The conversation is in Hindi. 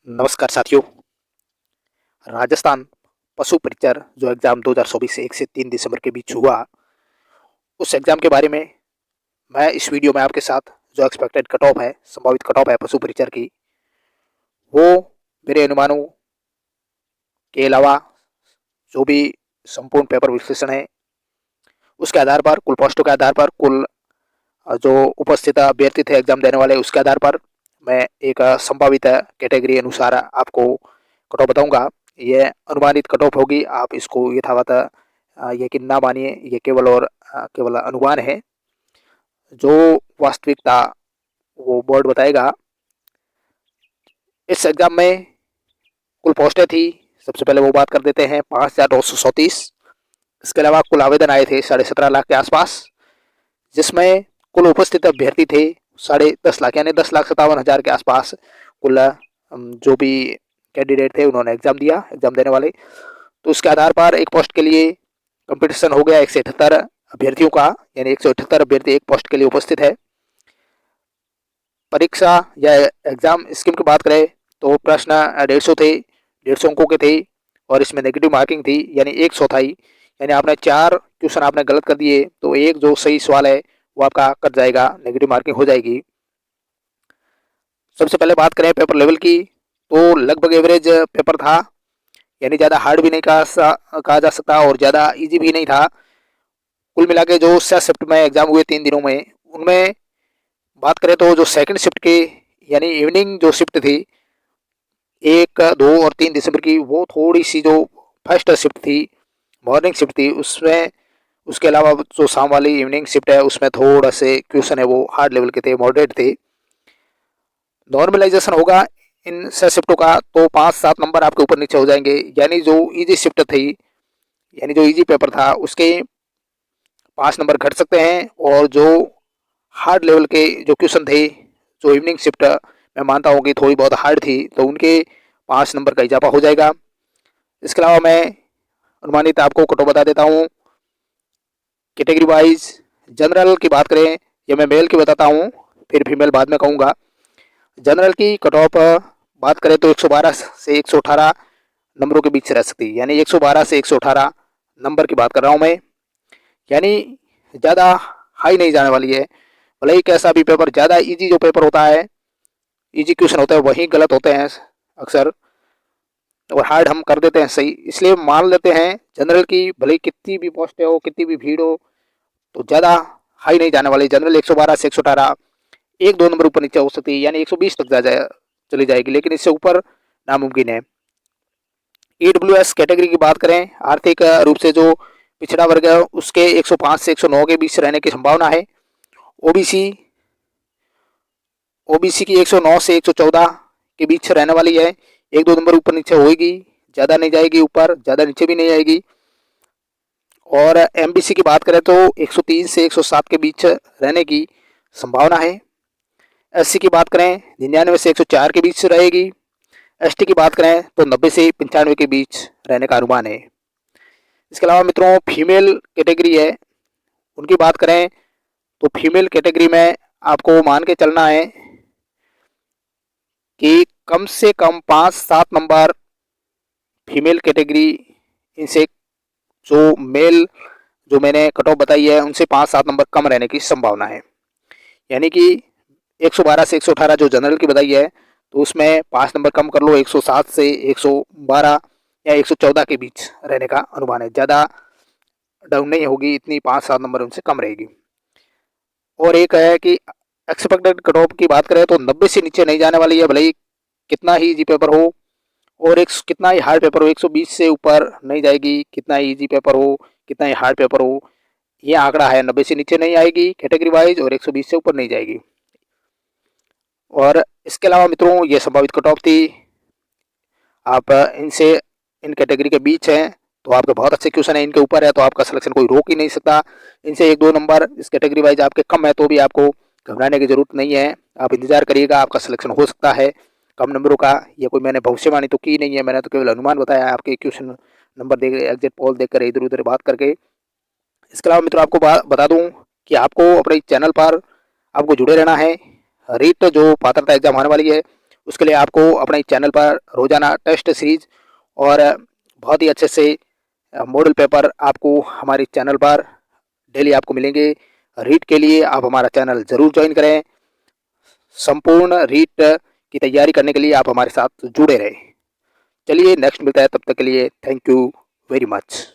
नमस्कार साथियों। राजस्थान पशु परिचर जो एग्ज़ाम 2024 से 1 से 3 दिसंबर के बीच हुआ, उस एग्ज़ाम के बारे में मैं इस वीडियो में आपके साथ जो एक्सपेक्टेड कट ऑफ है, संभावित कट ऑफ है पशु परिचर की, वो मेरे अनुमानों के अलावा जो भी संपूर्ण पेपर विश्लेषण है, उसके आधार पर, कुल पोस्टों के आधार पर, कुल जो उपस्थित अभ्यर्थी थे एग्ज़ाम देने वाले, उसके आधार पर मैं एक संभावित कैटेगरी अनुसार आपको कट ऑफ बताऊँगा। ये अनुमानित कट ऑफ होगी, आप इसको यथावत यकीन ना मानिए, ये केवल और केवल अनुमान है। जो वास्तविकता वो बोर्ड बताएगा। इस एग्ज़ाम में कुल पोस्टें थी, सबसे पहले वो बात कर देते हैं, 5,934। इसके अलावा कुल आवेदन आए थे 17.5 लाख के आसपास, जिसमें कुल उपस्थित अभ्यर्थी थे 10.5 लाख, यानी 10,57,000 के आसपास कुल जो भी कैंडिडेट थे उन्होंने एग्ज़ाम दिया, एग्ज़ाम देने वाले। तो उसके आधार पर एक पोस्ट के लिए कंपटीशन हो गया 178 अभ्यर्थियों का, यानी 178 अभ्यर्थी एक पोस्ट के लिए उपस्थित है। परीक्षा या एग्ज़ाम स्कीम की बात करें तो प्रश्न 150 थे, 150 अंकों के थे, और इसमें नेगेटिव मार्किंग थी, यानी एक चौथाई, यानी आपने 4 क्वेश्चन आपने गलत कर दिए तो एक जो सही सवाल है वो आपका कट जाएगा, नेगेटिव मार्किंग हो जाएगी। सबसे पहले बात करें पेपर लेवल की, तो लगभग एवरेज पेपर था, यानी ज़्यादा हार्ड भी नहीं कहा जा सकता और ज़्यादा इजी भी नहीं था। कुल मिला के जो 6 शिफ्ट में एग्ज़ाम हुए 3 दिनों में, उनमें बात करें तो जो सेकंड शिफ्ट की, यानी इवनिंग जो शिफ्ट थी 1, 2 और 3 दिसंबर की, वो थोड़ी सी जो फर्स्ट शिफ्ट थी, मॉर्निंग शिफ्ट थी, उसमें उसके अलावा जो शाम वाली इवनिंग शिफ्ट है उसमें थोड़ा से क्वेश्चन है वो हार्ड लेवल के थे, मॉडरेट थे। नॉर्मलाइजेशन होगा इन 6 शिफ्टों का तो 5-7 नंबर आपके ऊपर नीचे हो जाएंगे, यानी जो इजी शिफ्ट थी, यानी जो इजी पेपर था उसके 5 नंबर घट सकते हैं, और जो हार्ड लेवल के जो क्वेश्चन थे, जो इवनिंग शिफ्ट मैं मानता हूँ कि थोड़ी बहुत हार्ड थी, तो उनके 5 नंबर का इजाफा हो जाएगा। इसके अलावा मैं अनुमानित आपको कट ऑफ बता देता हूँ कैटेगरी वाइज। जनरल की बात करें, या मैं मेल की बताता हूँ, फिर फीमेल बाद में कहूँगा। जनरल की कट ऑफ बात करें तो 112 से 118 नंबरों के बीच रह सकती है, यानी 112 से 118 नंबर की बात कर रहा हूँ मैं, यानी ज़्यादा हाई नहीं जाने वाली है। भले ही कैसा भी पेपर, ज़्यादा इजी जो पेपर होता है, इजी क्वेश्चन होते हैं वही गलत होते हैं अक्सर, और हार्ड हम कर देते हैं सही, इसलिए मान लेते हैं जनरल की भले ही कितनी भी पोस्ट हो, कितनी भी भीड़ हो, तो ज़्यादा हाई नहीं जाने वाली। जनरल 112 से 118, 1-2 नंबर ऊपर नीचे हो सकती है, यानी 120 तक चली जाएगी, लेकिन इससे ऊपर नामुमकिन है। EWS कैटेगरी की बात करें, आर्थिक रूप से जो पिछड़ा वर्ग है उसके 105 से 109 के बीच रहने की संभावना है। ओबीसी ओबीसी की 109 से 114 के बीच रहने वाली है, 1-2 नंबर ऊपर नीचे होगी, ज़्यादा नहीं जाएगी ऊपर, ज़्यादा नीचे भी नहीं आएगी। और एमबीसी की बात करें तो 103 से 107 के बीच रहने की संभावना है। एससी की बात करें 99 से 104 के बीच रहेगी। एसटी की बात करें तो 90 से 95 के बीच रहने का अनुमान है। इसके अलावा मित्रों फीमेल कैटेगरी है, उनकी बात करें तो फीमेल कैटेगरी में आपको मान के चलना है कि कम से कम 5-7 नंबर फीमेल कैटेगरी इनसे, जो मेल जो मैंने कट ऑफ बताई है उनसे 5-7 नंबर कम रहने की संभावना है। यानी कि 112 से 118 जो जनरल की बताई है, तो उसमें 5 नंबर कम कर लो, 107 से 112 या 114 के बीच रहने का अनुमान है, ज़्यादा डाउन नहीं होगी, इतनी 5-7 नंबर उनसे कम रहेगी। और एक है कि एक्सपेक्टेड कट ऑफ की बात करें तो 90 से नीचे नहीं जाने वाली है, भले ही कितना ही इजी पेपर हो, और एक कितना ही हार्ड पेपर हो, 120 से ऊपर नहीं जाएगी, कितना ही इजी पेपर हो, कितना ही हार्ड पेपर हो, ये आंकड़ा है, 90 से नीचे नहीं आएगी कैटेगरी वाइज, और 120 से ऊपर नहीं जाएगी। और इसके अलावा मित्रों ये संभावित कट ऑफ थी, आप इनसे इन कैटेगरी के बीच हैं तो आपके बहुत अच्छे क्वेश्चन है, इनके ऊपर है तो आपका सिलेक्शन कोई रोक ही नहीं सकता। इनसे 1-2 नंबर इस कैटेगरी वाइज आपके कम है तो भी आपको घबराने की जरूरत नहीं है, आप इंतजार करिएगा, आपका सिलेक्शन हो सकता है कम नंबरों का। ये कोई मैंने भविष्यवाणी तो की नहीं है, मैंने तो केवल अनुमान बताया आपके क्वेश्चन नंबर देख, एग्जिट पोल देख कर, इधर उधर बात करके। इसके अलावा मित्रों आपको बता दूं कि आपको अपने चैनल पर आपको जुड़े रहना है। रीट जो पात्रता एग्जाम आने वाली है उसके लिए आपको अपने चैनल पर रोज़ाना टेस्ट सीरीज और बहुत ही अच्छे से मॉडल पेपर आपको हमारे चैनल पर डेली आपको मिलेंगे। रीट के लिए आप हमारा चैनल ज़रूर ज्वाइन करें। संपूर्ण रीट की तैयारी करने के लिए आप हमारे साथ जुड़े रहें। चलिए नेक्स्ट मिलता है, तब तक के लिए थैंक यू वेरी मच।